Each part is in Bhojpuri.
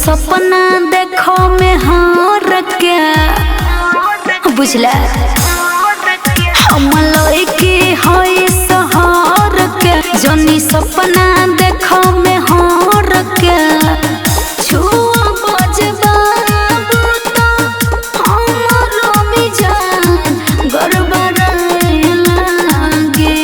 सपना देखो में हार के बुझला हम लइके हई सहर के जनी सपना देखो में हार के छुआ बजबा तो हमरो मिजान गड़बड़ लागे।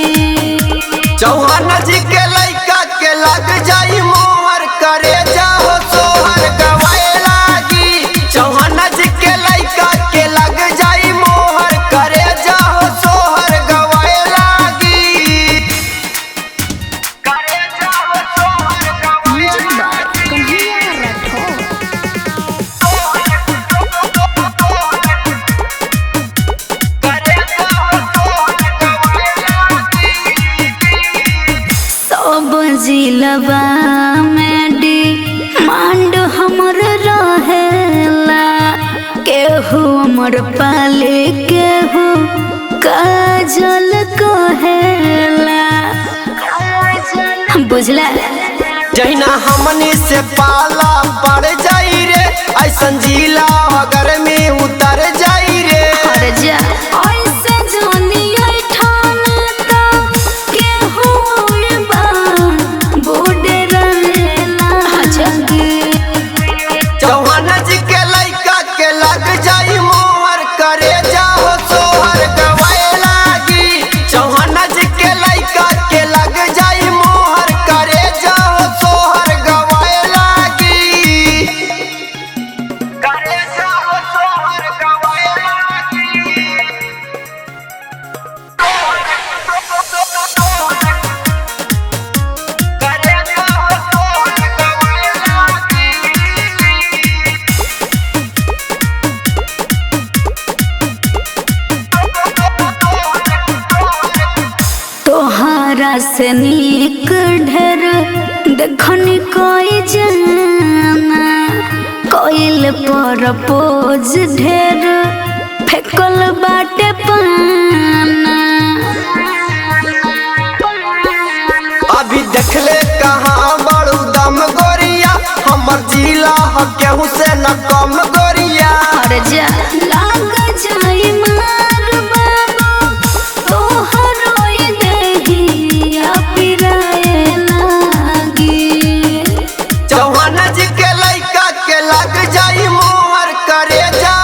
चौहान जी के लइका के लग जाई मोहर करे जाओ सोहर गवाए लागी। चौहान जी के लइका के लग जाई मोहर करे जाओ सोहर गवाए लागी। करे जाओ सोहर गवाए लागी। करे जाओ सोहर गवाए लागी। सब जिलबा में डिमांड हमर रहेला केहू हमर पाले केहू काजल कहेला बुझला। जहिना हमनी से पाला पड़ जाई रे ऐसन जिला अगर में उतर जाई रे। हर जा ऐसे जोनी ठान तो केहू बा बूढ़े रहेला जगे। चौहान जी के लइका के लग जाई मोहर करे जाओ सोहर गवाए लागी। चौहान जी के लइका के लग जाई मोहर करे जाओ सोहर गवाए लागी। करे जाओ सोहर गवाए लागी। करे जाओ सोहर गवाए लागी। तोहरा से नीक ढेर देखनी कोई जाना कोइल पर पोज ढेर फेकल बाटे पाना। अभी देखले कहाँ बड़ू दम गोरिया हमर जिला ह केहू से न कम गोरिया। हर जा लाग जाई मार बाबू तोहरो ये देहिया पिराए लागी। चौहान जी के लइका के लग जाई मोहर करे जा